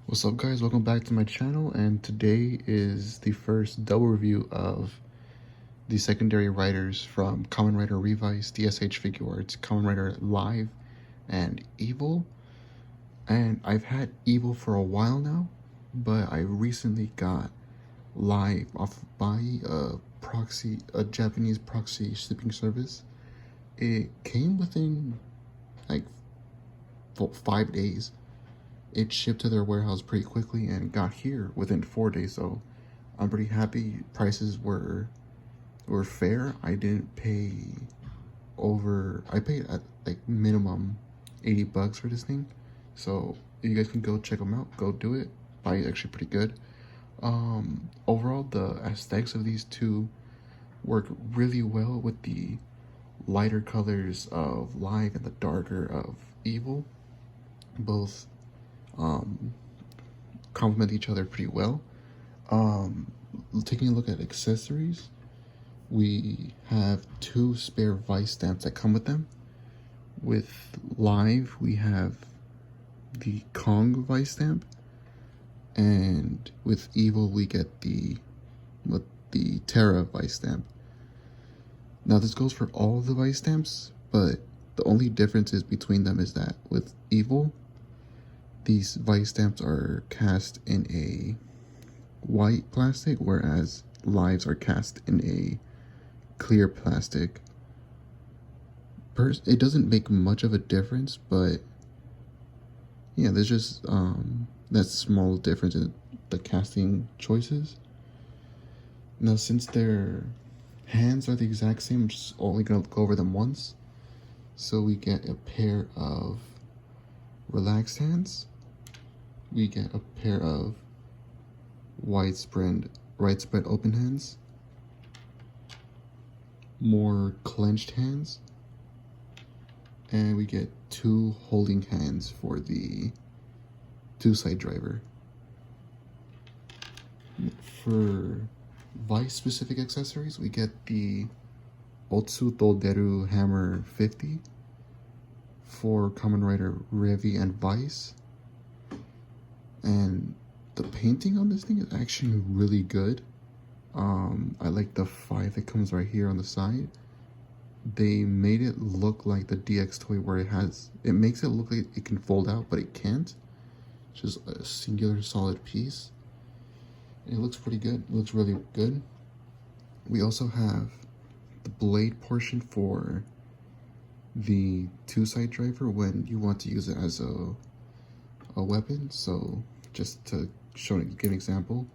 What's up guys, welcome back to my channel, and today is the first double review of the secondary writers from Kamen Rider Revised, DSH Figuarts, Kamen Rider Live, and Evil. And I've had Evil for a while now, but I recently got Live off of Buyee, a Japanese proxy shipping service. It came within like 5 days. It shipped to their warehouse pretty quickly and got here within 4 days, so I'm pretty happy. Prices were fair. I didn't pay I paid at like minimum $80 for this thing, so you guys can go check them out, go do it. Buyee is actually pretty good. Overall, the aesthetics of these two work really well with the lighter colors of Live and the darker of Evil. Both complement each other pretty well. Taking a look at accessories, we have 2 spare vice stamps that come with them. With Live, we have the Kong vice stamp, and with Evil, we get the Terra vice stamp. Now, this goes for all of the vice stamps, but the only differences between them is that with Evil, these vice stamps are cast in a white plastic, whereas Lives are cast in a clear plastic. It doesn't make much of a difference, but yeah, there's just that small difference in the casting choices. Now, since their hands are the exact same, I'm just only gonna go over them once. So we get a pair of relaxed hands. We get a pair of widespread open hands, more clenched hands, and we get 2 holding hands for the 2-side driver. For vice specific accessories, we get the Otsu Dolderu Hammer 50 for Kamen Rider Revi and Vice. And the painting on this thing is actually really good. I like the 5 that comes right here on the side. They made it look like the DX toy, where it makes it look like it can fold out, but it can't. It's just a singular solid piece. And it looks pretty good. It looks really good. We also have the blade portion for the 2-side driver when you want to use it as a weapon. So just to give an example,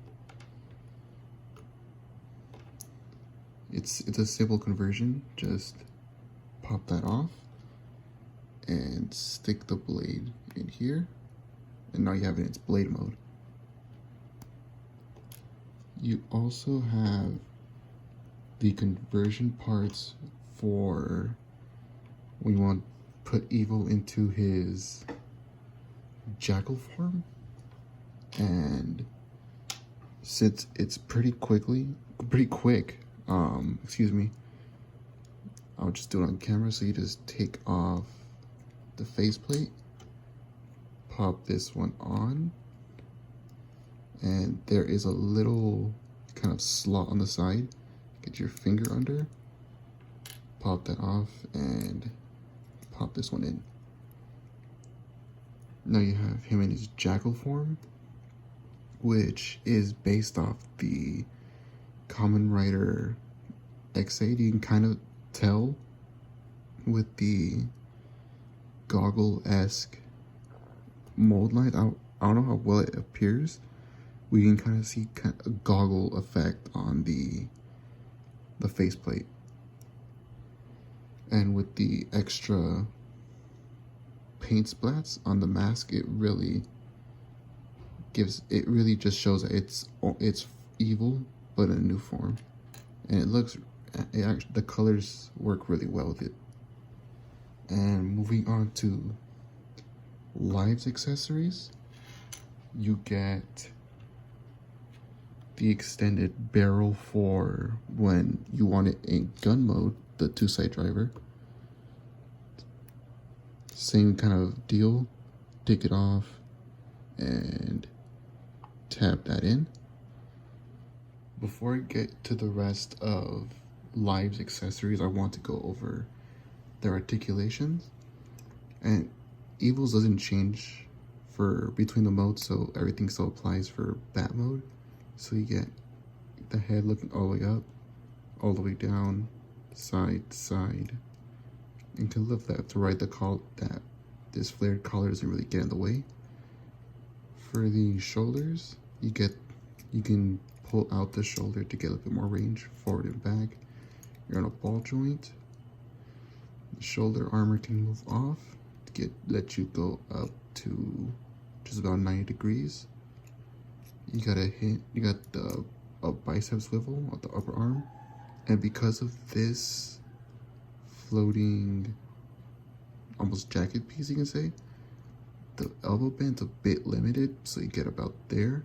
it's a simple conversion. Just pop that off and stick the blade in here, and now you have it in its blade mode. You also have the conversion parts for when you want to put Evil into his jackal form, and since it's pretty quick, I'll just do it on camera. So you just take off the faceplate, pop this one on, and there is a little kind of slot on the side. Get your finger under, pop that off, and pop this one in. Now you have him in his jackal form, which is based off the Kamen Rider X8. You can kind of tell with the goggle-esque mold line. I don't know how well it appears. We can kind of see a goggle effect on the faceplate. And with the extra paint splats on the mask, it really just shows that it's Evil but in a new form, and the colors work really well with it. And moving on to Live's accessories, you get the extended barrel for when you want it in gun mode, the 2-side driver. Same kind of deal. Take it off and tab that in. Before I get to the rest of Live's accessories, I want to go over their articulations. And Evil's doesn't change for between the modes, so everything still applies for Bat mode. So you get the head looking all the way up, all the way down, side to side, and to lift left to right, that this flared collar doesn't really get in the way. For the shoulders, you can pull out the shoulder to get a bit more range, forward and back. You're on a ball joint. The shoulder armor can move off to let you go up to just about 90 degrees. You got a bicep swivel at the upper arm, and because of this floating almost jacket piece, you can say, the elbow band's a bit limited, so you get about there.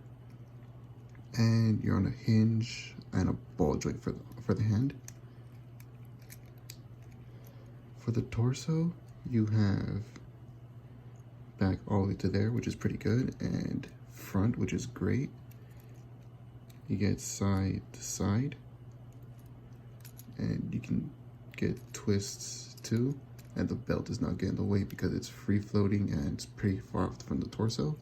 And you're on a hinge and a ball joint for the hand. For the torso, you have back all the way to there, which is pretty good, and front, which is great. You get side to side, and you can get twists too, and the belt does not get in the way because it's free floating and it's pretty far off from the torso.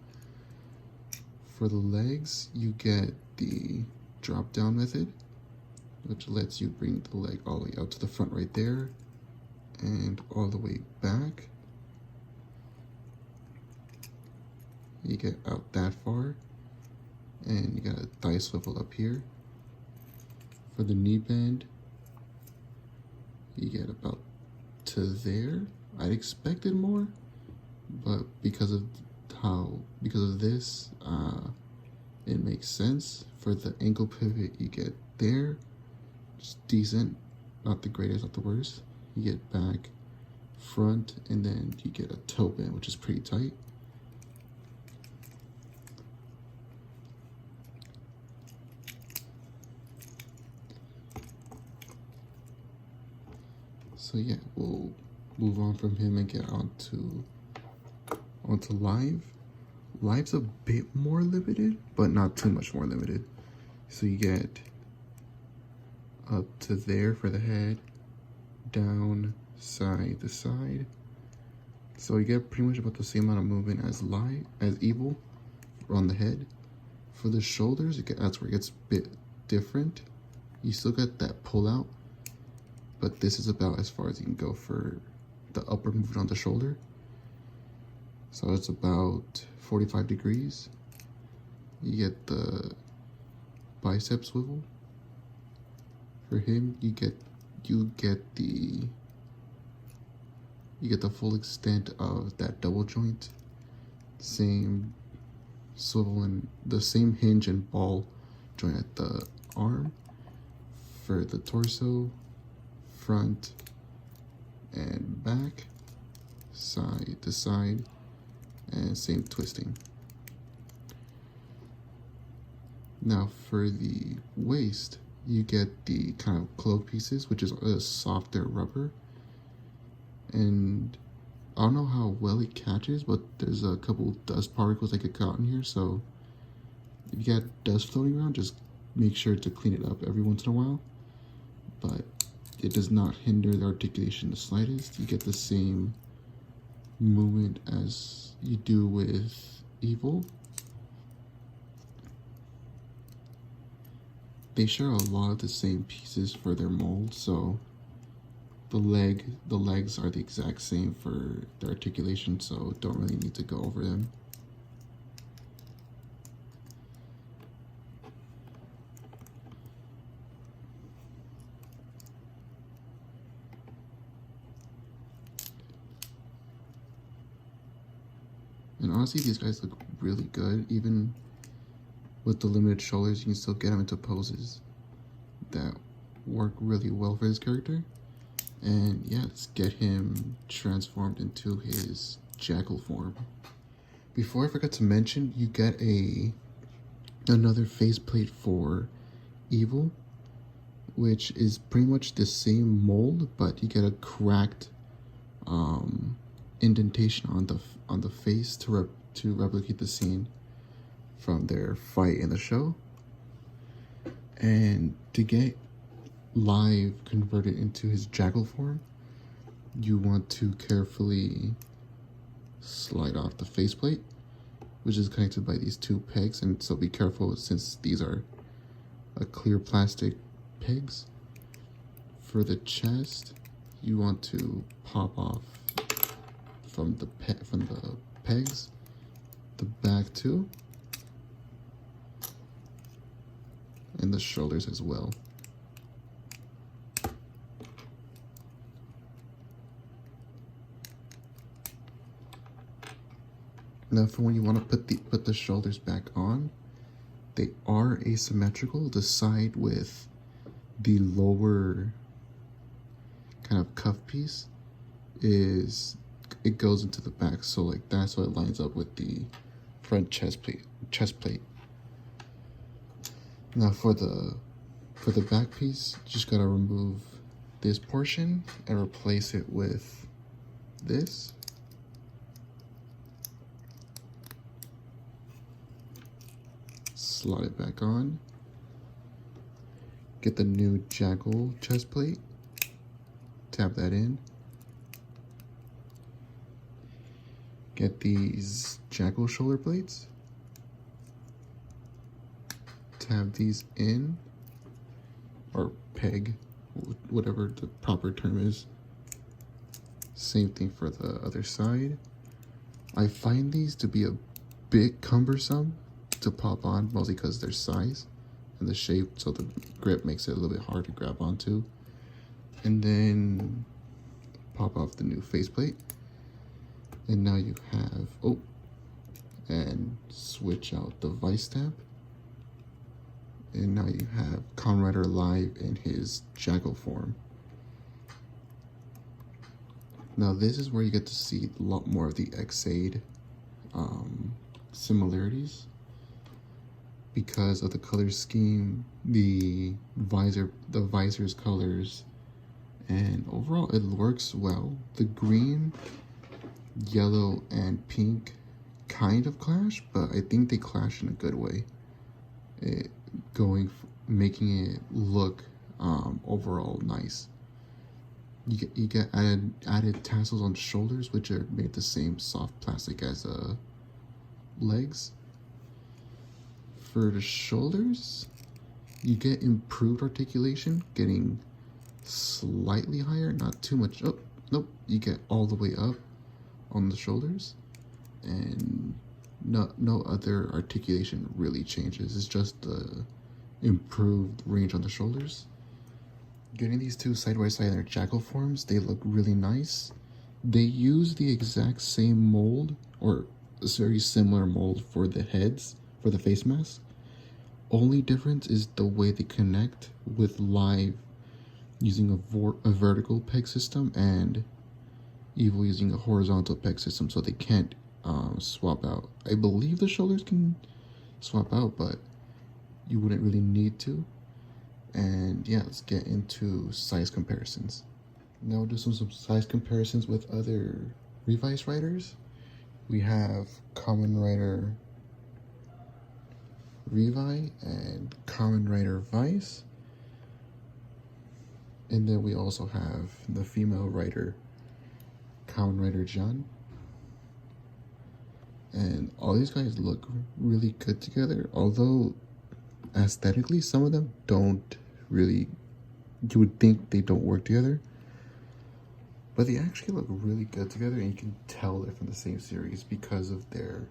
For the legs, you get the drop down method, which lets you bring the leg all the way out to the front right there and all the way back. You get out that far, and you got a thigh swivel up here. For the knee bend, you get about to there. I'd expected more, but because of this, it makes sense. For the ankle pivot, you get there, just decent, not the greatest, not the worst. You get back, front, and then you get a toe bend, which is pretty tight. So yeah, we'll move on from him and get onto Live. Live's a bit more limited, but not too much more limited. So you get up to there for the head, down, side to side. So you get pretty much about the same amount of movement as Evil on the head. For the shoulders, that's where it gets a bit different. You still got that pull out, but this is about as far as you can go for the upper movement on the shoulder. So it's about 45 degrees. You get the bicep swivel. For him, you get the full extent of that double joint. Same swivel and the same hinge and ball joint at the arm. For the torso, front and back, side to side, and same twisting. Now for the waist, you get the kind of clove pieces, which is a softer rubber. And I don't know how well it catches, but there's a couple dust particles that get caught in here, so if you got dust floating around, just make sure to clean it up every once in a while. But it does not hinder the articulation the slightest. You get the same movement as you do with Evil. They share a lot of the same pieces for their mold, so the legs are the exact same for the articulation, so don't really need to go over them. And honestly, these guys look really good. Even with the limited shoulders, you can still get them into poses that work really well for this character. And yeah, let's get him transformed into his jackal form. Before I forgot to mention, you get another faceplate for Evil, which is pretty much the same mold, but you get a cracked indentation on the face to replicate the scene. from their fight in the show. And to get Live converted into his jackal form, you want to carefully slide off the faceplate, which is connected by these two pegs, and so be careful since these are a clear plastic pegs. For the chest, you want to pop off from the pegs, the back too, and the shoulders as well. Now for when you want to put the shoulders back on, they are asymmetrical. The side with the lower kind of cuff piece it goes into the back, so like that, so it lines up with the front chest plate. Now for the back piece, just gotta remove this portion and replace it with this. Slide it back on. Get the new jackal chest plate. Tap that in. Get these jackal shoulder plates. Tap these in, or peg, whatever the proper term is. Same thing for the other side. I find these to be a bit cumbersome to pop on, mostly because their size and the shape, so the grip makes it a little bit hard to grab onto. And then pop off the new faceplate, and now you have and switch out the vice stamp, and now you have Kamen Rider Live in his jackal form. Now this is where you get to see a lot more of the X-Aid similarities. Because of the color scheme, the visor's colors, and overall it works well. The green, yellow, and pink kind of clash, but I think they clash in a good way. Making it look overall nice. You get added tassels on shoulders, which are made the same soft plastic as legs. For the shoulders, you get improved articulation, getting slightly higher, not too much. Oh, nope, you get all the way up on the shoulders, and no other articulation really changes. It's just the improved range on the shoulders. Getting these two side by side in their jackal forms, they look really nice. They use the exact same mold, or a very similar mold for the heads, for the face mask. Only difference is the way they connect, with Live using a vertical peg system and Evil using a horizontal peg system, so they can't swap out. I believe the shoulders can swap out, but you wouldn't really need to. And yeah, let's get into size comparisons. Now we'll do some size comparisons with other Revice writers. We have Kamen Rider Revi and Kamen Rider Vice. And then we also have the female writer, Kamen Rider Jun. And all these guys look really good together, although aesthetically some of them don't really, you would think they don't work together, but they actually look really good together, and you can tell they're from the same series because of their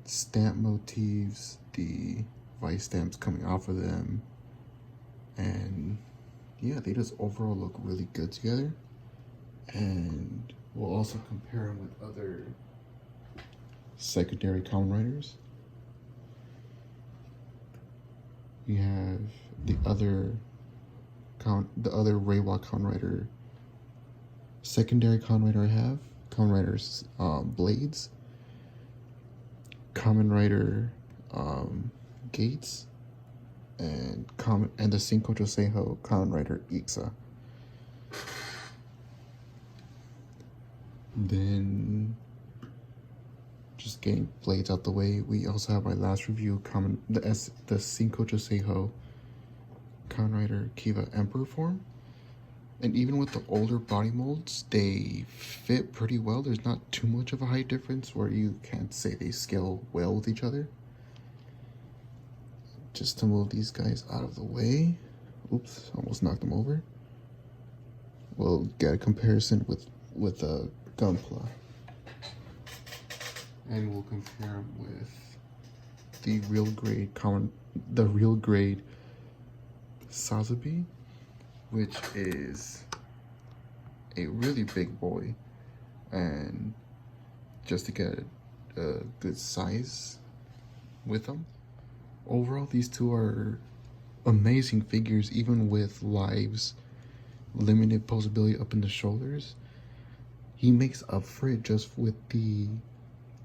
stamp motifs, the vice stamps coming off of them, and yeah, they just overall look really good together. And we'll also compare them with other secondary Kamen Riders. We have the other Reiwa Kamen Rider, secondary Kamen Rider I have, Kamen Rider's Blades, Kamen Rider Gates, and the Cinco Joseho Kamen Rider Ixa. Then just getting blades out the way, we also have my last review, the Cinco Joseho Kamen Rider Kiva Emperor form. And even with the older body molds, they fit pretty well. There's not too much of a height difference where you can't say they scale well with each other. Just to move these guys out of the way. Oops, almost knocked them over. We'll get a comparison with a Gunpla. And we'll compare them with the real grade Sazabi, which is a really big boy, and just to get a good size with them. Overall, these two are amazing figures, even with Live's limited posability up in the shoulders. He makes up for it just with the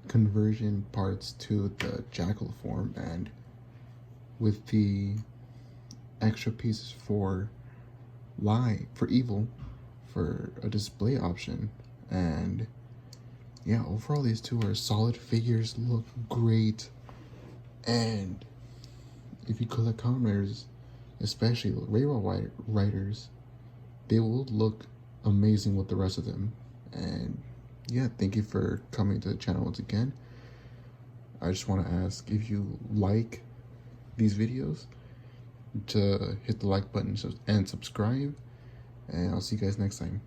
conversion parts to the Jackal form and with the extra pieces for Evil for a display option. And yeah, overall these two are solid figures, look great, and if you collect Kamen Riders, especially railroad riders, they will look amazing with the rest of them. And yeah, thank you for coming to the channel once again. I just want to ask if you like these videos to hit the like button and subscribe, and I'll see you guys next time.